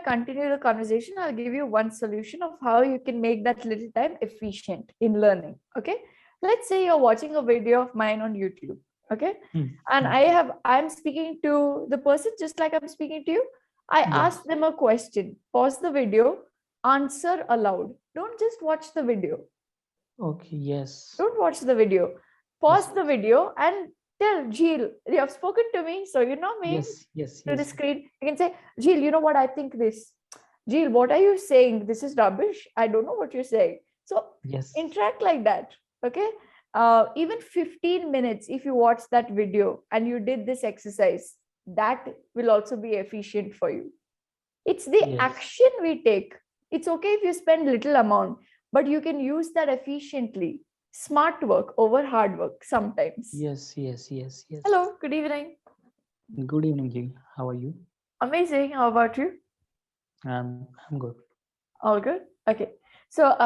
continue the conversation, I'll give you one solution of how you can make that little time efficient in learning. Okay. Let's say you're watching a video of mine on YouTube. Okay. And I'm speaking to the person just like I'm speaking to you. I ask them a question, pause the video, answer aloud. Don't just watch the video. Okay, yes. Don't watch the video. Pause the video and tell Jheel, you have spoken to me, so you know me. Yes. To the screen. You can say, Jheel, you know what I think this. Jheel, what are you saying? This is rubbish. I don't know what you're saying. So interact like that. Okay. Even 15 minutes, if you watch that video and you did this exercise, that will also be efficient for you. It's the action we take. It's okay if you spend little amount, but you can use that efficiently. Smart work over hard work sometimes. Yes. Hello, good evening. Good evening, Jheel. How are you? Amazing. How about you? I'm good. All good. Okay. So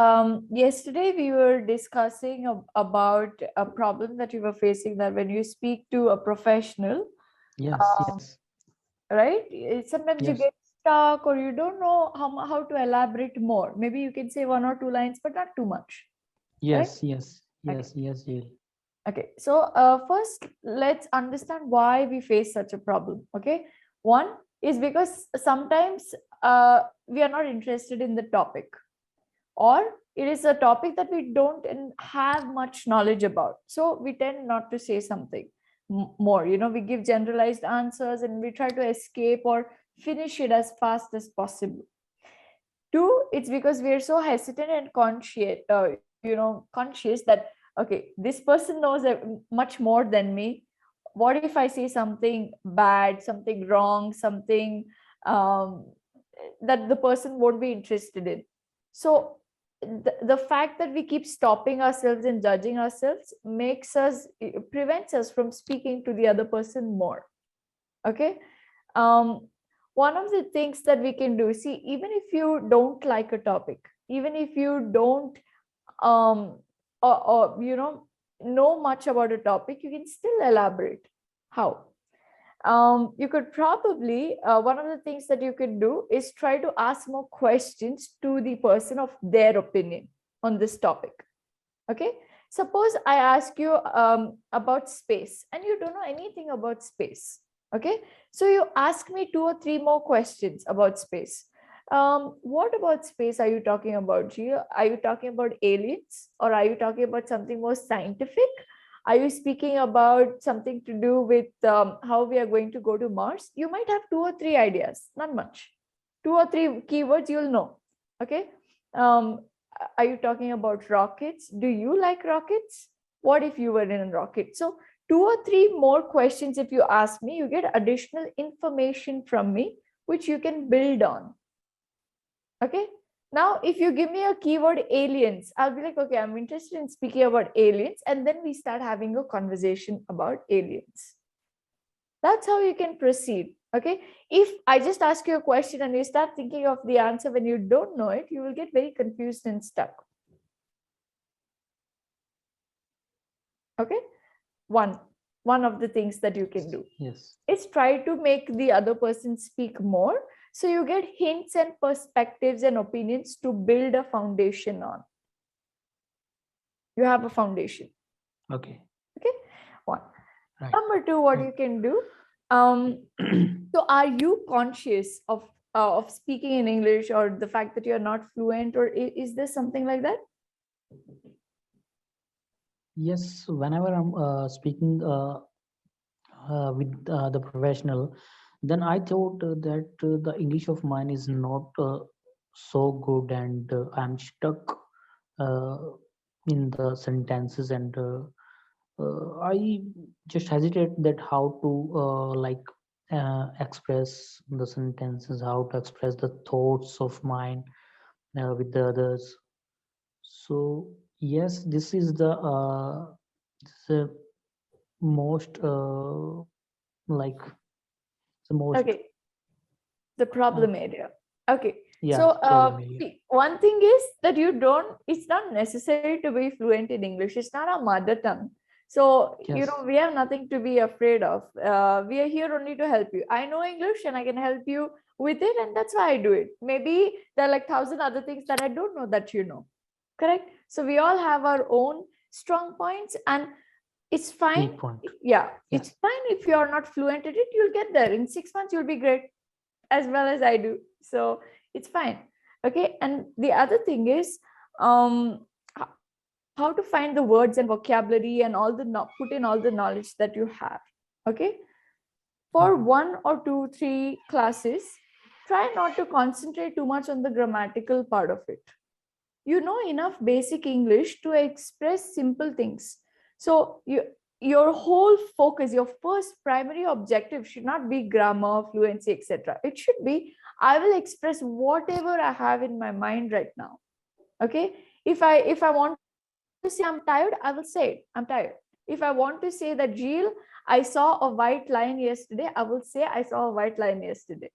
yesterday we were discussing about a problem that you were facing, that when you speak to a professional, Yes. right? Sometimes you Yes. get stuck or you don't know how to elaborate more. Maybe you can say 1 or 2 lines, but not too much. Right? Yes, Okay. Jheel. Okay. So first, let's understand why we face such a problem. Okay. One is because sometimes we are not interested in the topic, or it is a topic that we don't have much knowledge about. So we tend not to say something more. We give generalized answers and we try to escape or finish it as fast as possible. Two, it's because we are so hesitant and conscious that, okay, this person knows much more than me. What if I say something bad, something wrong, something that the person won't be interested in? So the fact that we keep stopping ourselves and judging ourselves prevents us from speaking to the other person more. Okay. One of the things that we can do, see, even if you don't like a topic, even if you don't or know much about a topic, you can still elaborate. How? You could probably, one of the things that you could do is try to ask more questions to the person of their opinion on this topic. Okay. Suppose I ask you about space and you don't know anything about space. Okay. So you ask me 2 or 3 more questions about space. What about space are you talking about, Jheel? Are you talking about aliens, or are you talking about something more scientific? Are you speaking about something to do with how we are going to go to Mars? You might have 2 or 3 ideas, not much. 2 or 3 keywords you'll know. Okay. Are you talking about rockets? Do you like rockets? What if you were in a rocket? So 2 or 3 more questions, if you ask me, you get additional information from me, which you can build on. Okay. Now, if you give me a keyword aliens, I'll be like, okay, I'm interested in speaking about aliens. And then we start having a conversation about aliens. That's how you can proceed. Okay. If I just ask you a question and you start thinking of the answer when you don't know it, you will get very confused and stuck. Okay. One of the things that you can do is try to make the other person speak more. So you get hints and perspectives and opinions to build a foundation on. You have a foundation. Okay. One. Right. Number 2, what you can do. So are you conscious of speaking in English, or the fact that you're not fluent, or is there something like that? Yes, whenever I'm speaking with the professional, then I thought that the English of mine is not so good, and I'm stuck in the sentences, and I just hesitate that how to express the sentences, how to express the thoughts of mine with the others. So yes, this is the most like the most okay, the problem area. Okay. Yeah, So problem area. see, one thing is that it's not necessary to be fluent in English. It's not our mother tongue. So, we have nothing to be afraid of. We are here only to help you. I know English and I can help you with it, and that's why I do it. Maybe there are like thousand other things that I don't know that you know. Correct? So we all have our own strong points, and it's fine. Weak point. Yeah, it's Yes. fine if you're not fluent at it. You'll get there in 6 months. You'll be great as well as I do. So it's fine. Okay. And the other thing is, how to find the words and vocabulary and all the put in all the knowledge that you have. Okay. For Mhm. 1 or 2, 3 classes, try not to concentrate too much on the grammatical part of it. You know enough basic English to express simple things. So your whole focus, your first primary objective should not be grammar, fluency, etc. It should be, I will express whatever I have in my mind right now. Okay. If I want to say I'm tired, I will say it, I'm tired. If I want to say that, Jheel, I saw a white line yesterday, I will say I saw a white line yesterday.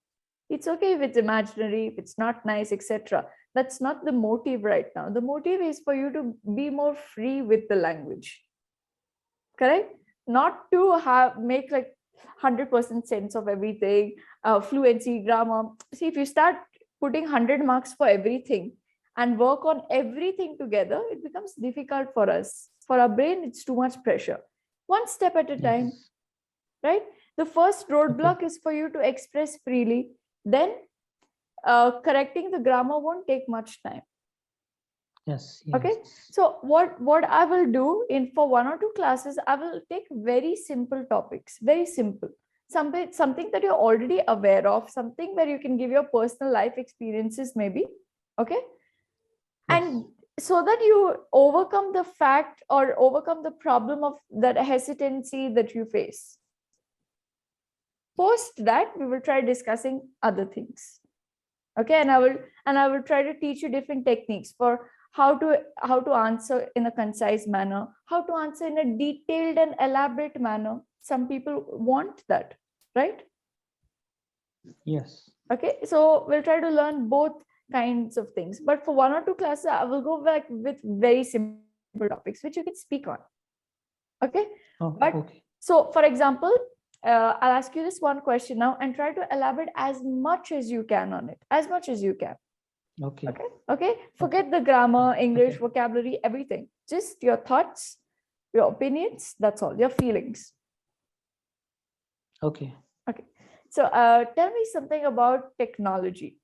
It's okay if it's imaginary, if it's not nice, etc. That's not the motive right now. The motive is for you to be more free with the language. Correct? Not to have make like 100% sense of everything, fluency, grammar. See, if you start putting 100 marks for everything and work on everything together, it becomes difficult for us. For our brain, it's too much pressure. One step at a time, Yes. right? The first Okay. roadblock is for you to express freely. Then correcting the grammar won't take much time. Yes. Okay. Yes. So what I will do in for 1 or 2 classes, I will take very simple topics, very simple, something that you're already aware of, something where you can give your personal life experiences maybe. Okay. And Yes. so that you overcome the fact or overcome the problem of that hesitancy that you face. Post that, we will try discussing other things. Okay. And I will try to teach you different techniques for how to answer in a concise manner, how to answer in a detailed and elaborate manner. Some people want that, right? Yes. Okay. So we'll try to learn both kinds of things, but for 1 or 2 classes I will go back with very simple topics which you can speak on. Okay. Oh, But okay. so for example, I'll ask you this one question now and try to elaborate as much as you can on it, as much as you can. Okay. Okay. Okay. Okay. Forget the grammar, English, Okay. vocabulary, everything. Just your thoughts, your opinions. That's all. Your feelings. Okay. Okay. So tell me something about technology.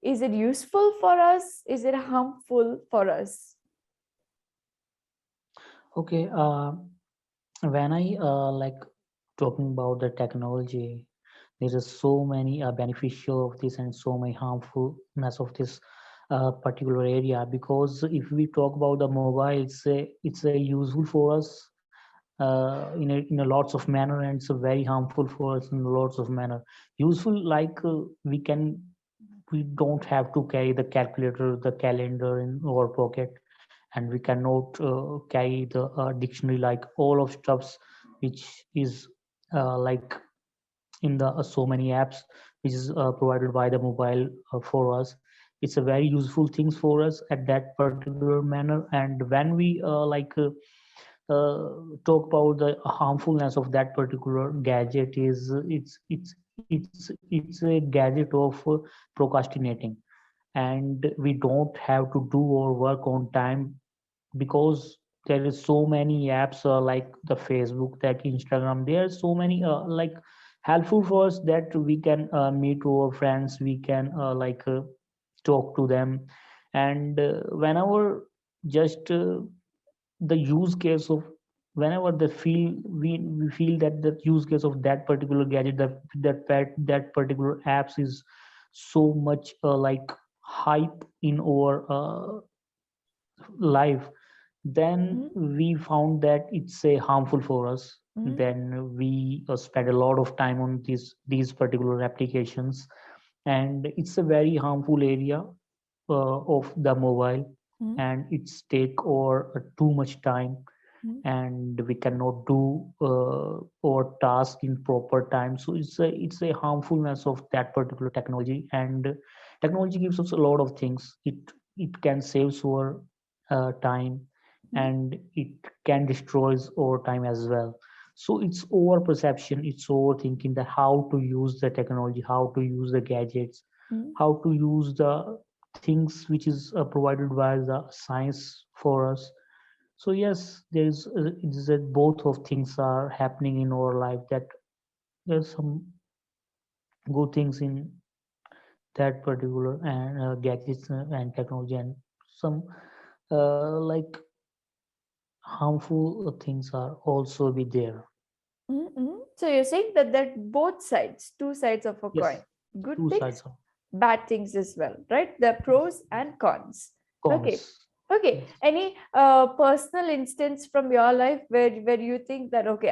Is it useful for us? Is it harmful for us? Okay. When I like talking about the technology, there is so many beneficial of this and so many harmfulness of this particular area. Because if we talk about the mobile, it's a useful for us in a lots of manner, and it's a very harmful for us in lots of manner. Useful, like we don't have to carry the calculator, the calendar in our pocket, and we cannot carry the dictionary, like all of stuffs which is like in the so many apps which is provided by the mobile for us. It's a very useful things for us at that particular manner. And when we talk about the harmfulness of that particular gadget, is it's a gadget of procrastinating, and we don't have to do our work on time, because there is so many apps like the Facebook, that Instagram, there are so many like helpful for us, that we can meet our friends, we can talk to them. And whenever just the use case of, whenever the feel we feel that the use case of that particular gadget, that particular apps is so much like hype in our life, then Mhm, we found that it's a harmful for us. mhm, Then we spend a lot of time on these particular applications, and it's a very harmful area of the mobile, mhm, and it's take or too much time, mhm, and we cannot do our task in proper time. So it's a harmfulness of that particular technology. And technology gives us a lot of things. It can save our time, mhm, and it can destroys our time as well. So it's over perception, it's overthinking that how to use the technology, how to use the gadgets, mm, how to use the things which is provided by the science for us. So yes, there's it is that both of things are happening in our life, that there's some good things in that particular and gadgets and technology, and some like harmful things are also be there. So you're saying that both sides, two sides of a coin, Yes, good two things, sides of bad things as well, right? The pros and cons. Okay. cons. Okay. Yes. Any personal instance from your life where you think that okay,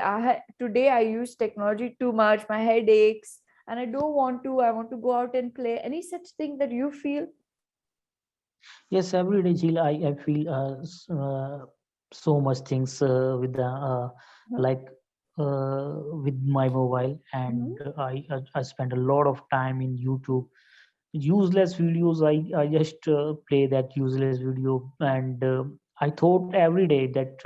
today I use technology too much, my head aches, and I don't want to. I want to go out and play. Any such thing that you feel? Yes, every day, Jill, I feel so much things with the like with my mobile, and Mm-hmm. I spend a lot of time in YouTube. Useless videos, I just play that useless video, and I thought every day that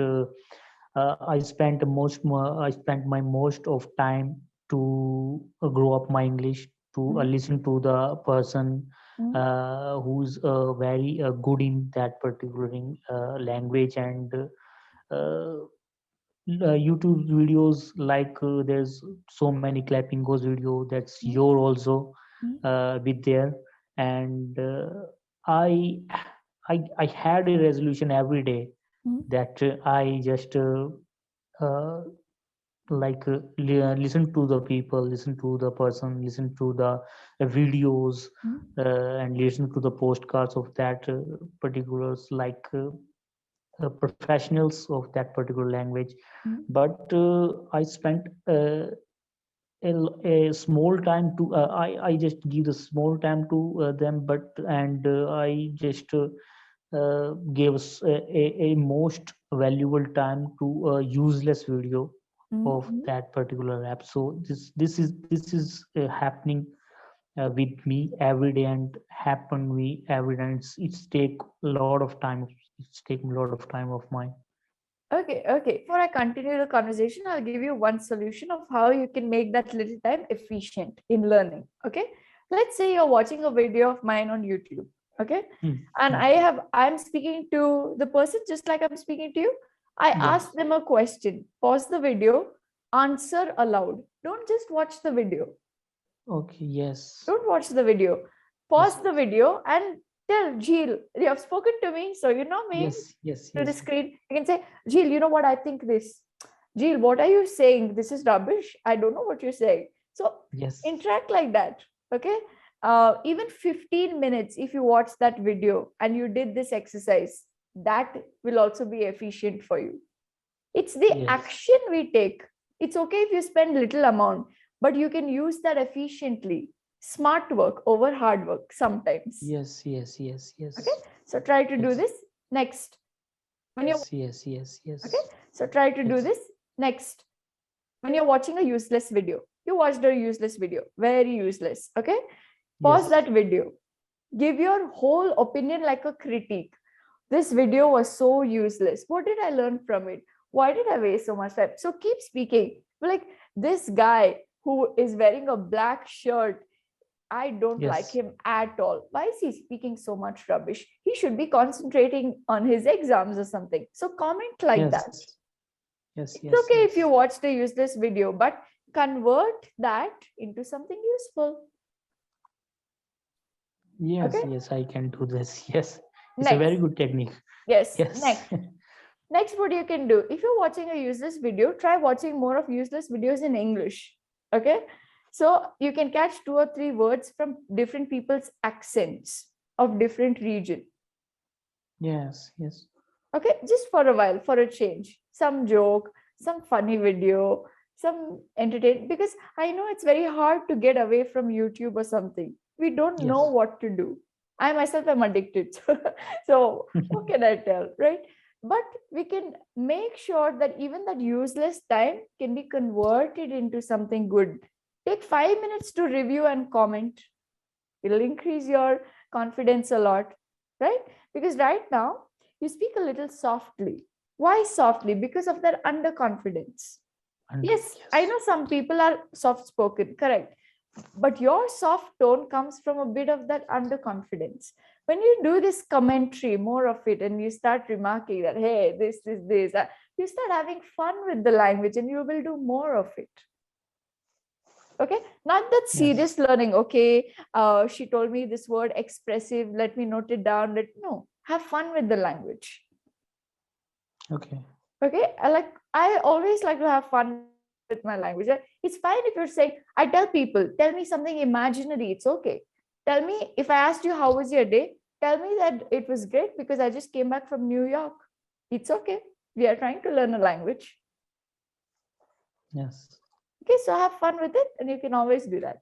I spent my most of time to grow up my English, to listen to the person Mm-hmm. who's very good in that particular language, and YouTube videos, like there's so many Clapingos video that's your also with there, and I I had a resolution every day Mm-hmm. that I just uh, listen to the people, listen to the person, listen to the videos, and listen to the postcards of that particulars, like professionals of that particular language. Mm-hmm. But I spent a small time to I just give the small time to them, but and I just gave us a most valuable time to a useless video of Mm-hmm. that particular app. So this is happening with me every day, and happen me every day. It's take a lot of time. It's taken a lot of time of mine. Okay, okay. Before I continue the conversation, I'll give you one solution of how you can make that little time efficient in learning. Okay. Let's say you're watching a video of mine on YouTube. Okay. Hmm. And Hmm. I'm speaking to the person just like I'm speaking to you. I Yes. ask them a question, pause the video, answer aloud. Don't just watch the video. Okay. Yes. Don't watch the video. Yes. Pause the video and tell Jheel, you have spoken to me, so you know me Yes. Yes. to the Yes. screen. You can say, Jheel, you know what I think this. Jheel, what are you saying? This is rubbish. I don't know what you're saying. So Yes. interact like that. Okay. Even 15 minutes, if you watch that video and you did this exercise, that will also be efficient for you. It's the Yes. action we take. It's okay if you spend little amount, but you can use that efficiently. Smart work over hard work sometimes. Yes. Yes. Yes. Okay. Yes. So try to do Yes. this next. When you're Yes. Yes. Yes. okay. Yes. So try to do Yes. this next. When you're watching a useless video, you watched a useless video, very useless. Okay. Pause Yes. that video. Give your whole opinion like a critique. This video was so useless. What did I learn from it? Why did I waste so much time? So keep speaking. Like this guy who is wearing a black shirt, I don't like Yes. him at all. Why is he speaking so much rubbish? He should be concentrating on his exams or something. So comment like that. Yes. Yes. It's Yes. okay if you Yes. watch the useless video, but convert that into something useful. Yes. Okay. Yes. I can do this. Yes. It's a very Next. good technique. Yes. Yes. Next, what you can do, if you're watching a useless video, try watching more of useless videos in English. Okay. So you can catch two or three words from different people's accents of different region. Yes. Yes. Okay. Just for a while, for a change. Some joke, some funny video, some entertain. Because I know it's very hard to get away from YouTube or something. We don't know Yes. what to do. I myself am addicted. So what can I tell, right? But we can make sure that even that useless time can be converted into something good. Take 5 minutes to review and comment. It'll increase your confidence a lot, right? Because right now you speak a little softly. Why softly? Because of that underconfidence. And Yes, I yes, know some people are soft spoken, correct. But your soft tone comes from a bit of that underconfidence. When you do this commentary, more of it, and you start remarking that, hey, this, you start having fun with the language and you will do more of it. Okay, not that yes, serious learning. Okay, she told me this word expressive, let me note it down. No, have fun with the language. okay, Okay, I always like to have fun with my language. It's fine if you're saying, I tell people, tell me something imaginary, it's okay. Tell me, if I asked you how was your day, tell me that it was great because I just came back from New York. It's okay, we are trying to learn a language. yes, Okay, so have fun with it and you can always do that.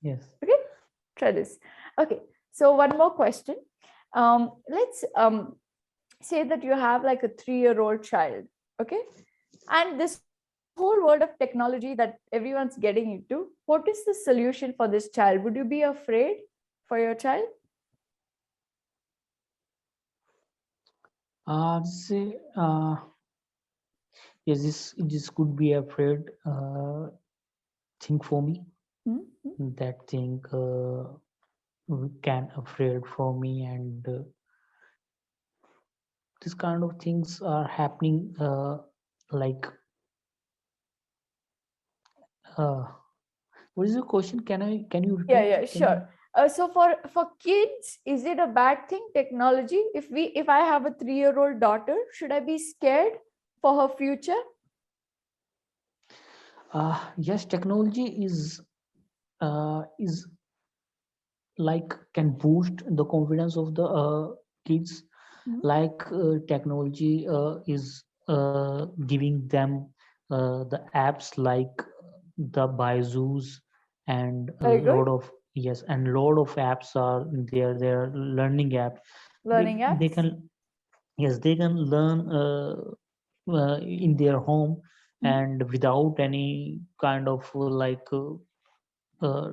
yes. Okay, try this. Okay, so one more question. Let's say that you have like a 3-year-old child. Okay, and this whole world of technology that everyone's getting into, what is the solution for this child? Would you be afraid for your child? Say, yes, this could be a afraid thing for me. Mhm. That thing can afraid for me, and this kind of things are happening. Like, uh, what is your question? Can you Yeah, repeat? yeah, Can you? sure. So for kids, is it a bad thing, technology? If I have a 3-year-old daughter, should I be scared for her future? Yes, technology is like can boost the confidence of the kids. Mhm. Like technology is giving them the apps like the Byju's, and a Very good. lot of, yes, and lot of apps are there. They are learning apps. Learning They apps. can, yes, they can learn in their home, Mhm. and without any kind of uh,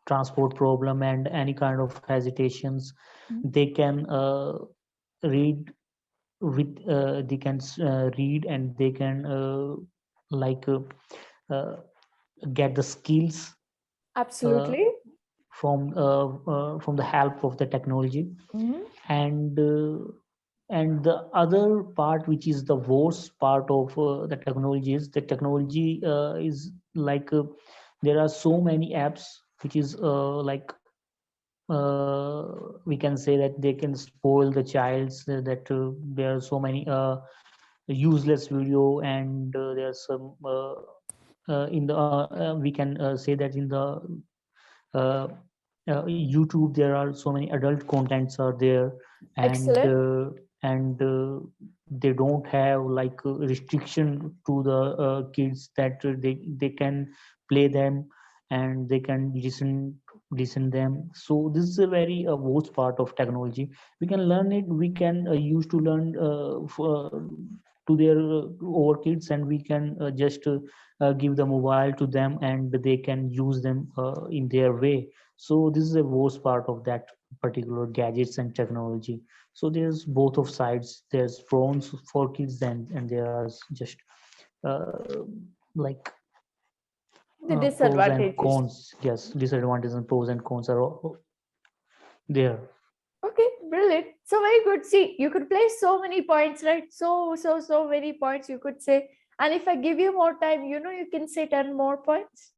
transport problem and any kind of hesitations. Mhm. They can read they can read, and they can like uh, get the skills uh, Absolutely. from the help of the technology. Mhm. And and the other part, which is the worst part of the technology, is the technology is like there are so many apps which is like we can say that they can spoil the child's that there are so many useless video, and there are some in the we can say that in the uh, YouTube there are so many adult contents are there, and Excellent. they don't have like restriction to the kids that they can play them, and they can listen them. So this is a very worst part of technology. We can learn it. We can use to learn to their over kids, and we can just give the mobile to them, and they can use them in their way. So this is the worst part of that particular gadgets and technology. So there's both of sides. There's pros for kids, and there's just uh, like The pros and disadvantages. cons. Yes, disadvantages and pros and cons are all there. Okay, brilliant. So very good. See, you could play so many points, right? So many points you could say. And if I give you more time, you can say 10 more points.